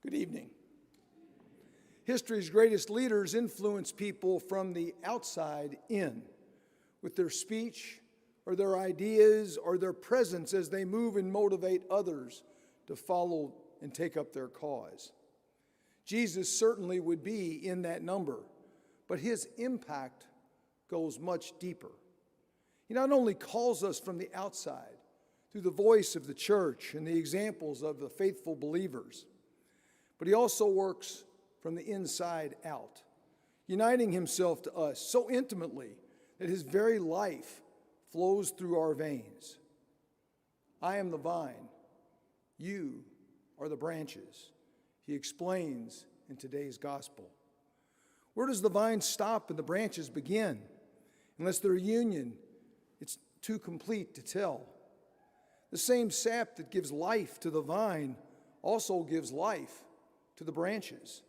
Good evening. History's greatest leaders influence people from the outside in with their speech or their ideas or their presence as they move and motivate others to follow and take up their cause. Jesus certainly would be in that number, but his impact goes much deeper. He not only calls us from the outside through the voice of the church and the examples of the faithful believers, but he also works from the inside out, uniting himself to us so intimately that his very life flows through our veins. I am the vine, you are the branches, he explains in today's gospel. Where does the vine stop and the branches begin? Unless they're a union, it's too complete to tell. The same sap that gives life to the vine also gives life to the branches.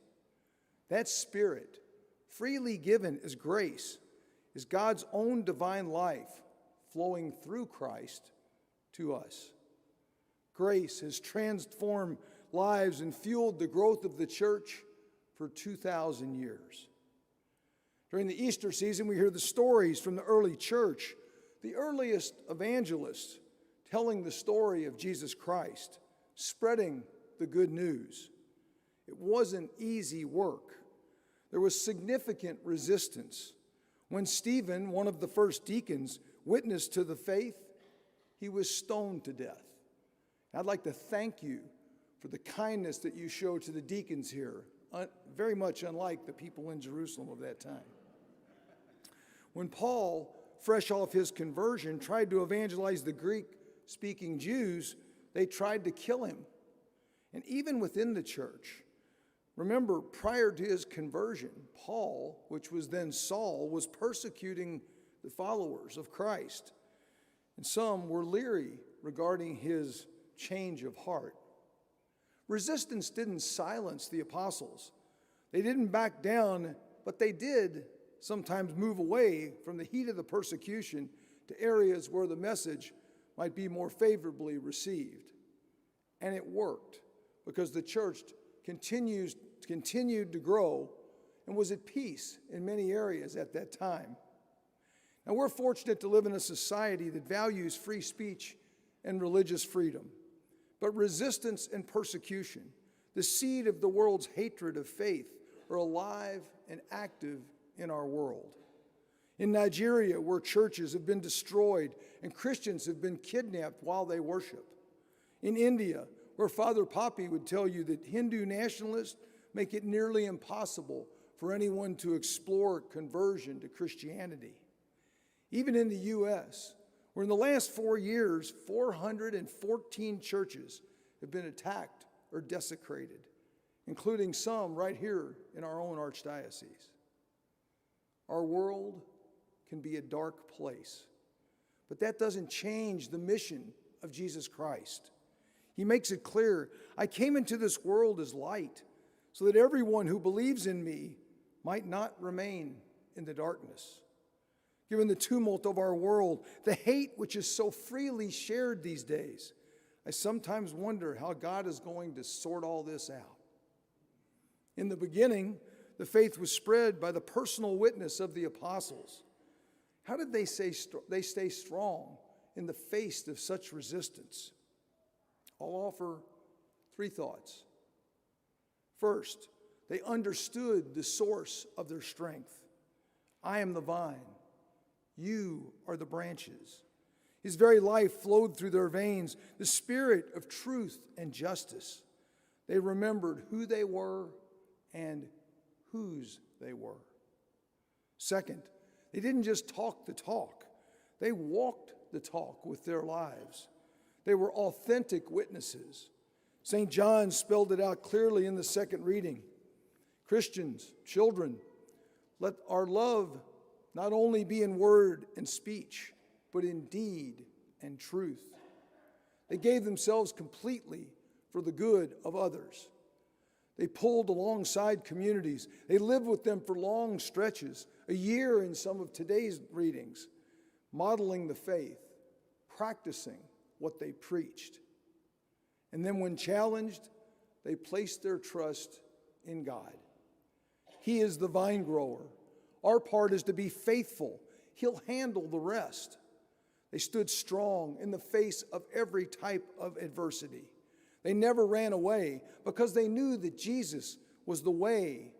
That Spirit, freely given as grace, is God's own divine life flowing through Christ to us. Grace has transformed lives and fueled the growth of the church for 2,000 years. During the Easter season, we hear the stories from the early church, the earliest evangelists telling the story of Jesus Christ, spreading the good news. It wasn't easy work. There was significant resistance. When Stephen, one of the first deacons, witnessed to the faith, he was stoned to death. I'd like to thank you for the kindness that you show to the deacons here, very much unlike the people in Jerusalem of that time. When Paul, fresh off his conversion, tried to evangelize the Greek-speaking Jews, they tried to kill him. And even within the church, remember, prior to his conversion, Paul, which was then Saul, was persecuting the followers of Christ. And some were leery regarding his change of heart. Resistance didn't silence the apostles. They didn't back down, but they did sometimes move away from the heat of the persecution to areas where the message might be more favorably received. And it worked because the church continued to grow and was at peace in many areas at that time. Now, we're fortunate to live in a society that values free speech and religious freedom. But resistance and persecution, the seed of the world's hatred of faith, are alive and active in our world. In Nigeria, where churches have been destroyed and Christians have been kidnapped while they worship. In India, where Father Poppy would tell you that Hindu nationalists make it nearly impossible for anyone to explore conversion to Christianity. Even in the U.S., where in the last 4 years, 414 churches have been attacked or desecrated, including some right here in our own archdiocese. Our world can be a dark place, but that doesn't change the mission of Jesus Christ. He makes it clear, I came into this world as light, so that everyone who believes in me might not remain in the darkness. Given the tumult of our world, the hate which is so freely shared these days, I sometimes wonder how God is going to sort all this out. In the beginning, the faith was spread by the personal witness of the apostles. How did they stay strong in the face of such resistance? I'll offer 3 thoughts. First, they understood the source of their strength. I am the vine. You are the branches. His very life flowed through their veins, the spirit of truth and justice. They remembered who they were and whose they were. Second, they didn't just talk the talk. They walked the talk with their lives. They were authentic witnesses. St. John spelled it out clearly in the second reading. Christians, children, let our love not only be in word and speech, but in deed and truth. They gave themselves completely for the good of others. They pulled alongside communities. They lived with them for long stretches, a year in some of today's readings, modeling the faith, practicing what they preached. And then when challenged, they place their trust in God. He is the vine grower. Our part is to be faithful. He'll handle the rest. They stood strong in the face of every type of adversity. They never ran away because they knew that Jesus was the way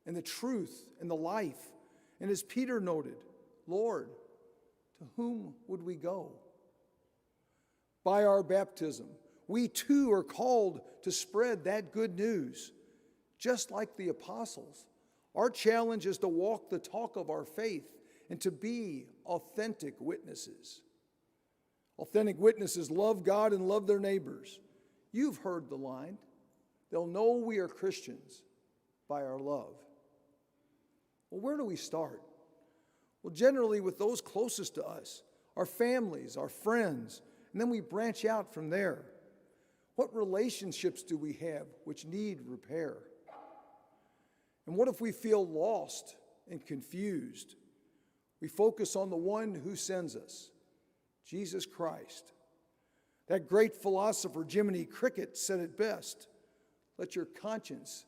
and the truth and the life. And as Peter noted, Lord, to whom would we go? By our baptism, we too are called to spread that good news. Just like the apostles, our challenge is to walk the talk of our faith and to be authentic witnesses. Authentic witnesses love God and love their neighbors. You've heard the line. They'll know we are Christians by our love. Well, where do we start? Well, generally with those closest to us, our families, our friends, and then we branch out from there. What relationships do we have which need repair? And what if we feel lost and confused? We focus on the one who sends us, Jesus Christ. That great philosopher Jiminy Cricket said it best, let your conscience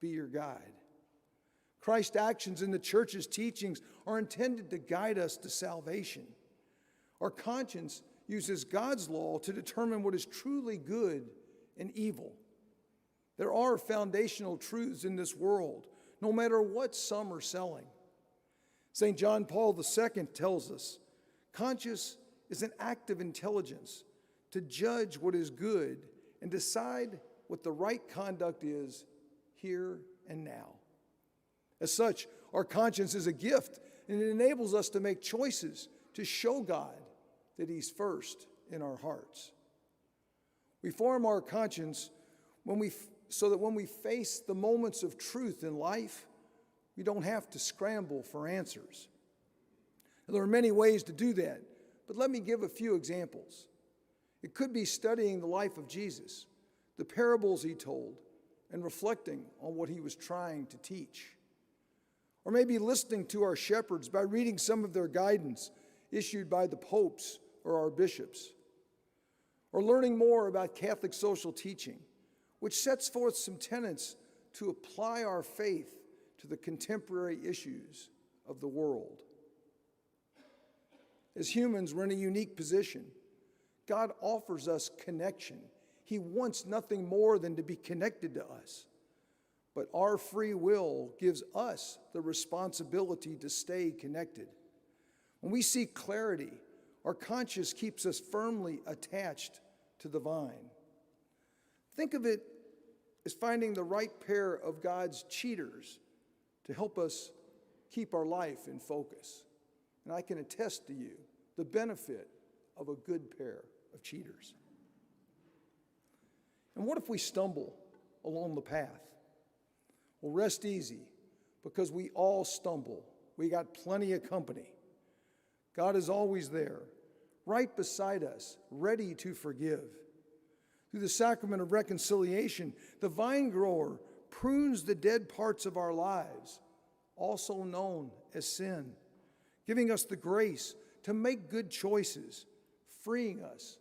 be your guide. Christ's actions in the church's teachings are intended to guide us to salvation. Our conscience uses God's law to determine what is truly good and evil. There are foundational truths in this world, no matter what some are selling. St. John Paul II tells us, conscience is an act of intelligence to judge what is good and decide what the right conduct is here and now. As such, our conscience is a gift, and it enables us to make choices to show God that He's first in our hearts. We form our conscience so that when we face the moments of truth in life, we don't have to scramble for answers. And there are many ways to do that, but let me give a few examples. It could be studying the life of Jesus, the parables He told, and reflecting on what He was trying to teach. Or maybe listening to our shepherds by reading some of their guidance issued by the popes or our bishops. Or learning more about Catholic social teaching, which sets forth some tenets to apply our faith to the contemporary issues of the world. As humans, we're in a unique position. God offers us connection. He wants nothing more than to be connected to us. But our free will gives us the responsibility to stay connected. When we seek clarity, our conscience keeps us firmly attached to the vine. Think of it as finding the right pair of God's cheaters to help us keep our life in focus. And I can attest to you the benefit of a good pair of cheaters. And what if we stumble along the path? Well, rest easy, because we all stumble. We got plenty of company. God is always there, right beside us, ready to forgive. Through the sacrament of reconciliation, the vine grower prunes the dead parts of our lives, also known as sin, giving us the grace to make good choices, freeing us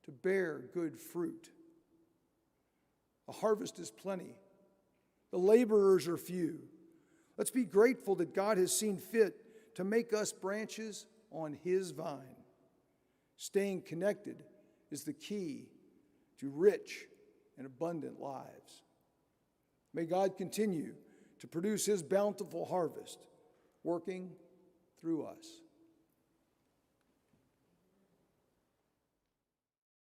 to bear good fruit. The harvest is plenty. The laborers are few. Let's be grateful that God has seen fit to make us branches on His vine. Staying connected is the key to rich and abundant lives. May God continue to produce His bountiful harvest, working through us.